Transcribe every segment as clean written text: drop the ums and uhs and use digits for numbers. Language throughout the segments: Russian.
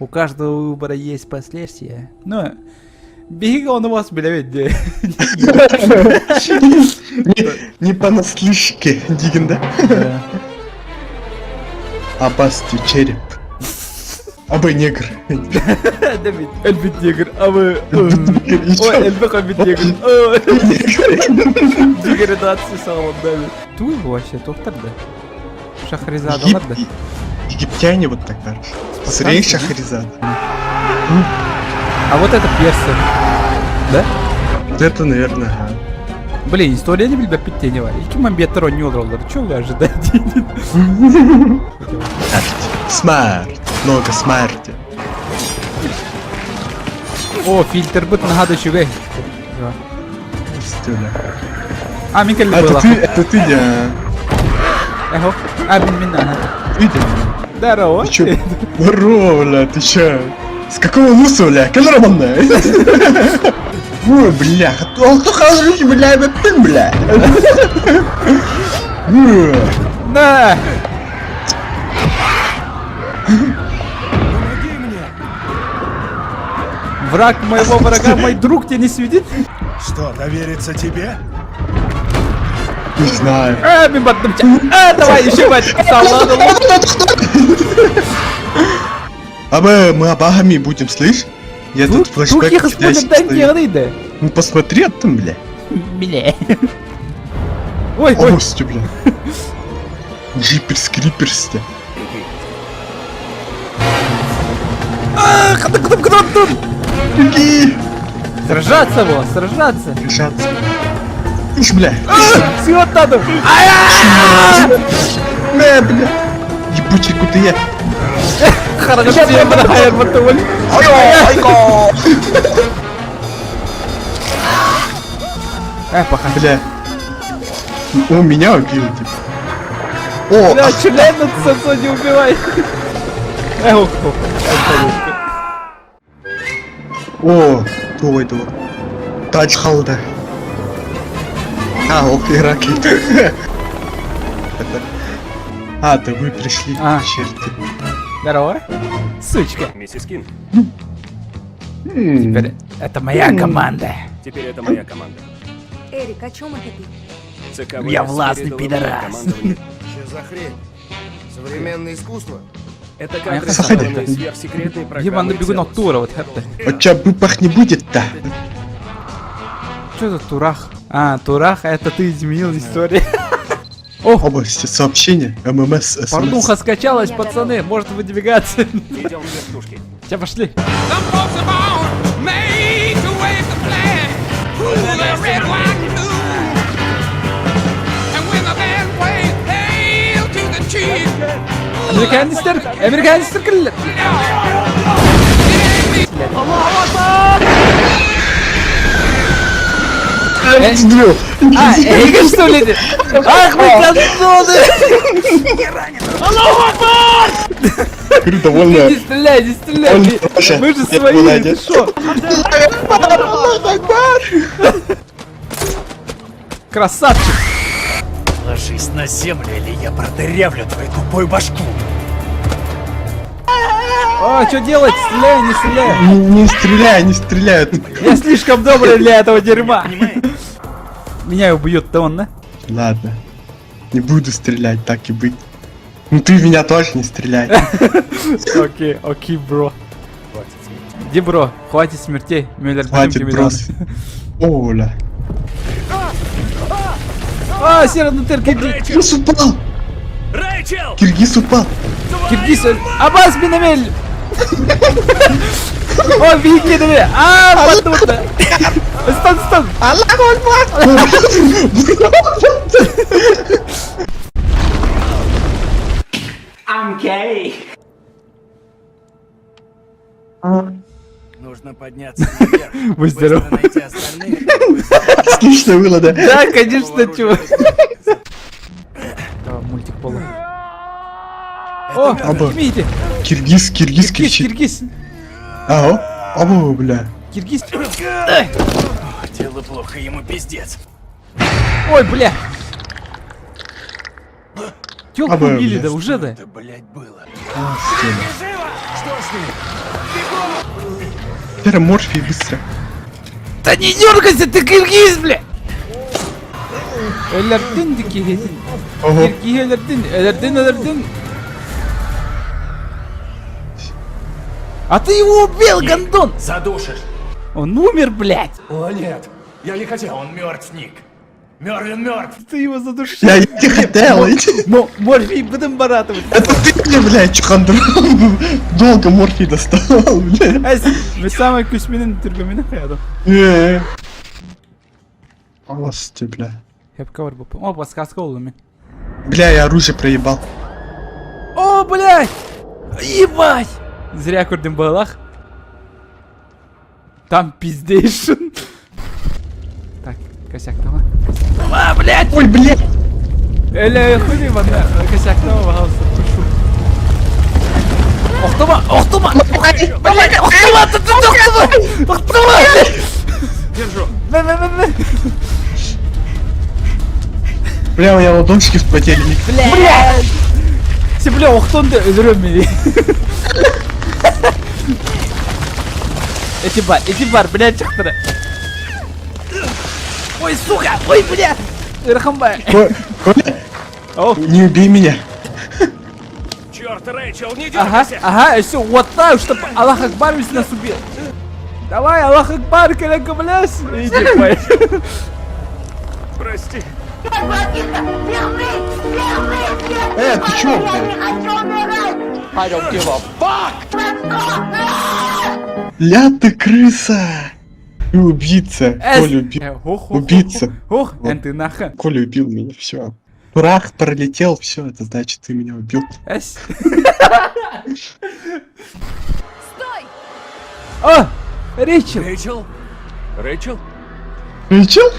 У каждого выбора есть последствия. Но беги он у вас, блядь, Не понаслышке, Дигин, да? Опасный череп. Абы негр. Эльбит негр, а вы... Ой, эльбит эльбит негр. Деградация салон, да. Туй вообще, тоқтар да. Шахризадалар да. Египтяне вот так, короче. Срей Шахризад. А вот это персы. Да? Вот это, наверное, ага. Блин, история не билбеп биттени бар. Iki мың беттер он не удралдар. Чё вы ожидаете? Смерть. Много смерти. О, фильтр быт нагады чугай. Стюля. А, Микель Это было. ты, да. Эхо. А, меня. Ты, да. Здорово. Ты чё? Здорово, бля, ты чё? С какого луса, бля? Камераманная? Ой, бля, кто хазрухи, бля, ты, бля. На! Враг моего врага, мой друг, тебя не свидит? Что, довериться тебе? Не знаю. Давай еще мать, саладу. А мы обагами будем, слышь? Я тут флешбэк китайский. Ну посмотри там, бля. Бля. Ой, ой. Полностью, бля. Джиперс, криперс-то. Беги! Сражаться его, сражаться. Решаться. Ишь, бля. Все надо. Бля. Ебучий кутыя. Хорошо, я буду хайр батуль. Пока. Бля. Он меня убил, типа. О, Бля, член на цацо не убивай. О, давай. Тач халда. А, ох, Ираки. А, да вы пришли, черти. Здорово. Сучка. Миссис Кин, Теперь это моя команда. теперь это моя команда. Эрик, о чем это ты? ЦК Я ВС властный передало мне пидорас. командование. Что за хрень? Современное искусство? Это я кадры, хочу собранные сверхсекретной программы. Ебаный бегунок «Целос». тура, вот это. А чё, быпах не будет-то? Что это Турах? А, Турах, это ты изменил историю. О, Области сообщения, ММС, СМС. порнуха скачалась, пацаны, может выдвигаться. Идем к вертушке. Все, пошли. Some folks are born made to wave the flag. Ooh, the red, white, and blue. And when the band plays, hail to the chief. Американистер, американистер киллер. А, Эйгон что ли? Ах вы козлоны! Довольно. Не стреляй, не стреляй! Мы же свои, ты шо? Красавчик! Ложись на землю, или я продырявлю твою тупую башку. О, что делать? Стреляй, не стреляй! Не стреляют. Я слишком добрый для этого дерьма! Меня убьет-то он, да? Ладно. Не буду стрелять, так и быть. Ну ты в меня тоже не стреляй. Окей, бро. Где, бро? Хватит смертей. Хватит, брос. Оля. А, Сернутер, Киргиз упал! Рэйчел! Киргиз упал! Киргиз, Аббас Бинамель! О, беги на меня! А, подумай! Стон! Нужно подняться наверх. Будь здоров. Быстро найти остальных. Отлично было, да? Да, конечно, чё. Мультик полный. О, видите? Киргиз кричит. Киргиз. Ау. Ау, бля. Киргиз. Дело плохо, ему пиздец. Ой, бля. Тёлку Абы, убили, бля. да, уже, да? Это, блядь, было. А, стена. Живо! Что с ним? Морфий, быстро. Да не дергайся, ты киргиз, бля! Элердин дикигедин. Ого. Киргизелердин, элердин. А ты его убил, гондон! Задушишь. Он умер, блядь! О, нет. Я не хотел. Он мертв, Ник. Мервин мертв. Ты его задушил. Я не хотел идти. Но Морфий будем баратывать. Это ты мне, блядь, чухандрон. Долго морфий доставал, блядь. Мы самые кусминин тюргамина хаядо. Аласти, бля. Hep cover bu. О, подсказка улами. Бля, я оружие проебал. О, блядь! Ебать! Зря курдим балах. Там пиздейшн. Так, косяк давай. А, блядь! Ой, блядь. Эля, хули ванна. Косяк давай, пожалуйста, прошу. Охтума! Блядь, Охтума! Держу. Бля, у меня ладончики вспотели. Блядь! Бля, Охтунды özürüm Эти бар, блядь, çıktı. Ой, сука! Ой, блядь! Рахамбай! Коля, О, не убей меня. Черт, Рэйчел, не ага, дергайся. все, вот так, чтобы Аллах Акбар весь нас убил. Давай, Аллах Акбар, коленка, блядь! Иди, пой. Прости. Ты чё, блядь? Ля ты крыса. И убийца. Коля убил. Убийца. Ох, ты нахуй. Коля убил меня, все. Прах пролетел, все, это значит, ты меня убил. Эс. Стой! О, Рэйчел. Рэйчел? Рэйчел? Кричал?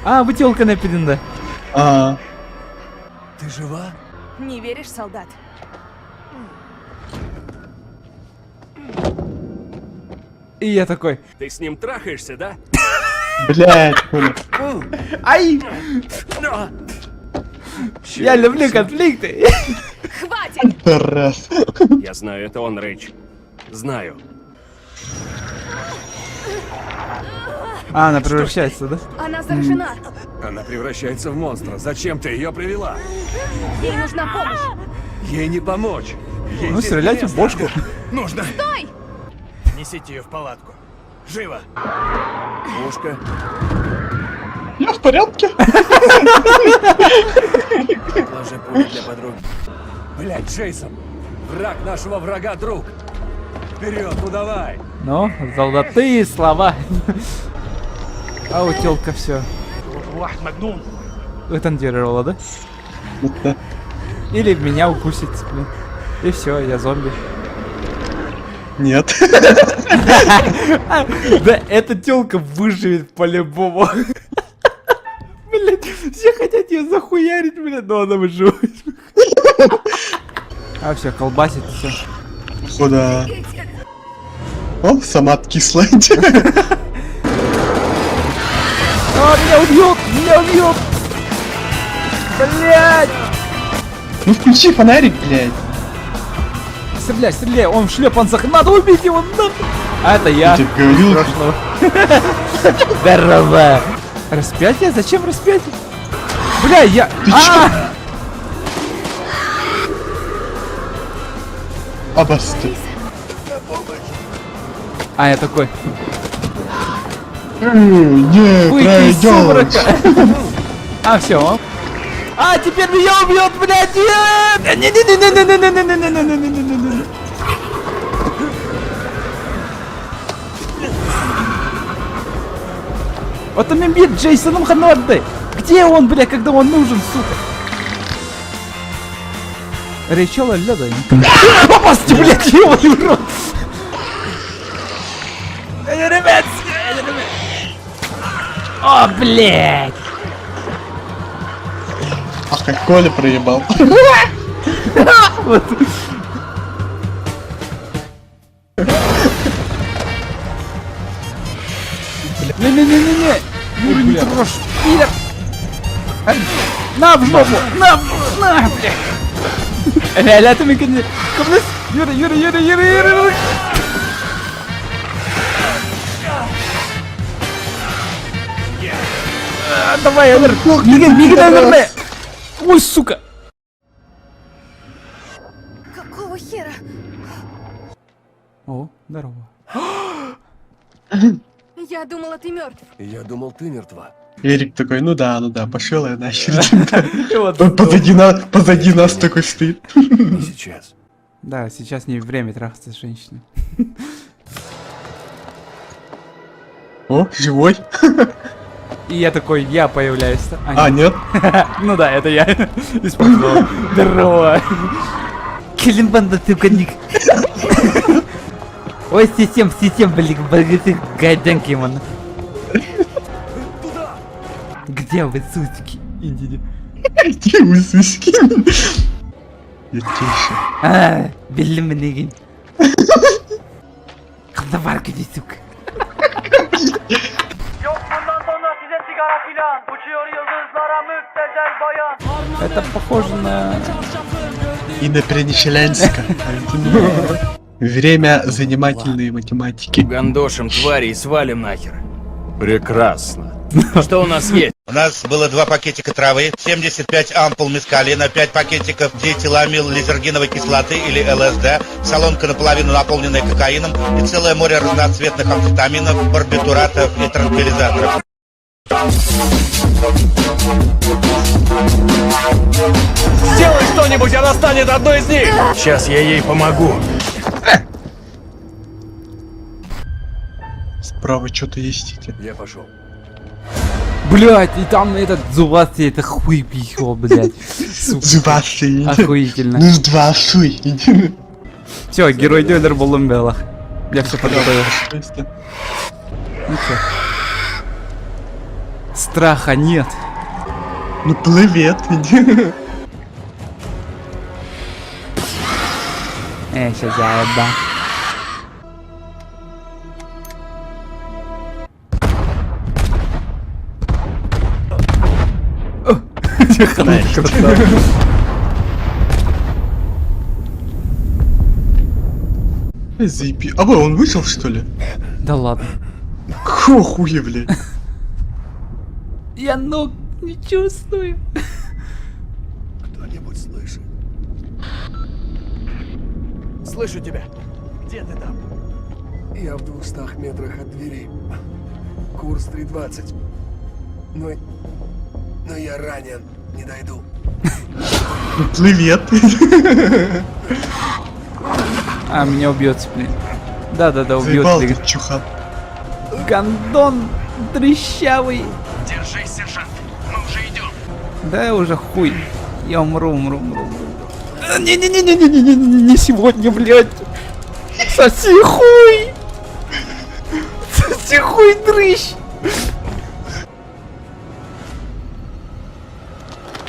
А, бутылка на пидинда. А, Ты жива? Не веришь, солдат? И я такой. Ты с ним трахаешься, да? блядь, Коля. Ай! Но! Я люблю конфликты. Хватит! Раз. Я знаю, это он, Рэйч. Знаю. А, она превращается, да? Она заражена! Она превращается в монстра. Зачем ты ее привела? Ей нужна помощь! Ей не помочь. Ей Ну, здесь стреляйте в место. бошку. Нужно. Стой! Несите ее в палатку. Живо. Пушка. Я в порядке. Ложи пулю для подруги. Блядь, Джейсон. Враг нашего врага, друг. Вперед, ну давай. Ну, золотые слова. А у тёлка все. Вытандировала, да? Да. Или меня укусит, блин. И все, я зомби. Нет. Да, эта тёлка выживет по-любому. Блин, все хотят ее захуярить, блин, но она выживет. А все, колбасит, все. Куда? О, сама откисла. А, меня убьет! Блять! Ну включи фонарик, блядь. Стреляй, стреляй, он в шлепанцах, надо убить его, надо! А это я. Я тебе говорил. Прошлого. Здорово! Распятие? Зачем распятие? Бля, я... Обосты. А, я такой. Не Выйти из пройдёшь. сумрака. А, все. А, теперь меня убьет, блядь! Не-не-не-не-не-не-не-не-не-не-не-не-не-не-не-не-не. Вот там имбир Джейсоном Ханорды. Где он, бля, когда он нужен, сука? Рэйчел Аллада. Попасти, блядь, ёбаный в рот. Ребят, о, блядь. Ах, как Коля проебал. Вот. Не-не-не-не-не. Юра, не трожь. Пидор. На в жопу. На, блядь. Hayatım ikinci. Kıbrıs. Yürü yürü yürü yürü yürü. Давай, Эдер. Беги, наверное. Ой, сука. Какого хера? О, здорово. Я думала, ты мертв. Я думал, ты мертва. Эрик такой, ну да, пошел я нахер. И вот Он позади нас такой стоит. Не сейчас. Да, сейчас не время трахаться с женщиной. О, живой. И я такой, я появляюсь. А, нет? Ну да, это я. Использовал. Здорово. Келимбанда, ты конник. Ой, систем, блин, ты гайденки, ман. Где вы, сучки? Иди. Где вы, сыски? Я тише. Белли менегин. Кадаварка, иди, сука. Yok bundan sonra size sigara filan. Uçuyor yıldızlara müptezel bayan. Это похоже на... Инопереселенска. Время занимательной математики. Гандошим твари и свалим нахер. Прекрасно. Что у нас есть? У нас было 2 пакетика травы, 75 ампул мескалина, 5 пакетиков диэтиламил лизергиновой кислоты или ЛСД, солонка наполовину наполненная кокаином и целое море разноцветных амфетаминов, барбитуратов и транквилизаторов. Сделай что-нибудь, она станет одной из них! Сейчас я ей помогу. Справа что-то есть. Я пошел. Блять, и там этот зубастый, это хуй пихал, блять. Сука. Зубастый. Охуительно. Ну, здравствуй. Все, герой Дёдер Болумбелах. Я все подготовил. Ну чё? Страха нет. Ну, привет. Сейчас я отдам. Заеби. А вы, он вышел, что ли? Да ладно. Какого хуя, блядь? Я ног не чувствую. Кто-нибудь слышит? Слышу тебя. Где ты там? Я в 200 метрах от двери. Курс 320. Но я ранен. Не дойду. Ну, привет. А, меня убьет, блин. Да, Заебал убьет. ты, чухан. Гандон дрыщавый. Держись, сержант. Мы уже идем. Да я уже хуй. Я умру. Не сегодня, блядь. Соси хуй. Соси хуй, дрыщ.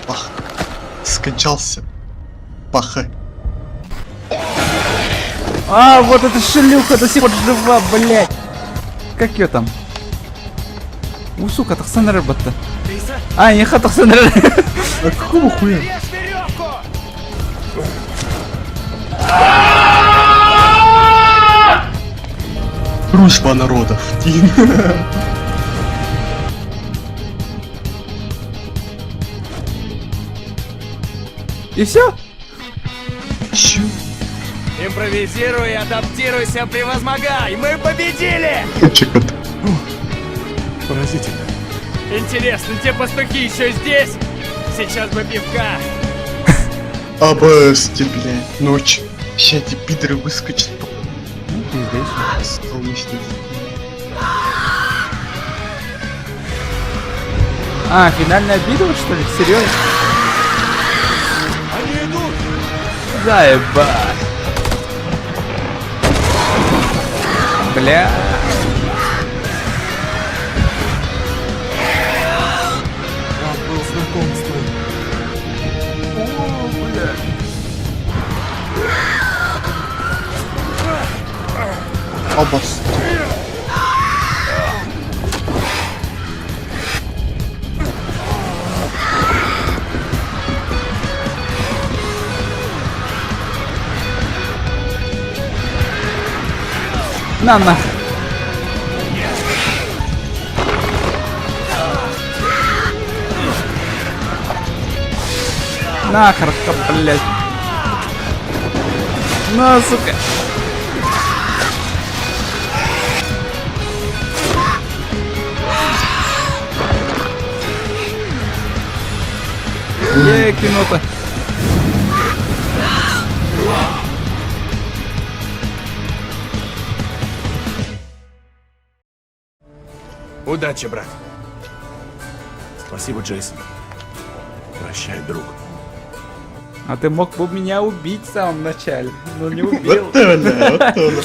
Пах. Скончался. Паха. А, вот эта шлюха до сих пор жива, блядь. Как ее там? У, сука, тахсан работа. А, не хатахсан. А какого хуя? Дружба народов. И все? Чё? Импровизируй, адаптируйся, превозмогай. Мы победили! Чё-то. Поразительно. Интересно, те пастухи еще здесь? Сейчас бы пивка. Обасти, блядь. Ночь. Сейчас эти пидоры выскочат. Солнечный. А, финальная битва, что ли? Серьезно? Они идут! Заебать. Бля. Рад был знакомству. Обасти. На нахуй. Нахер, блядь. На, сука. Кино-то. Удачи, брат. Спасибо, Джейсон. Прощай, друг. А ты мог бы меня убить в самом начале, но не убил. Вот оно, вот оно.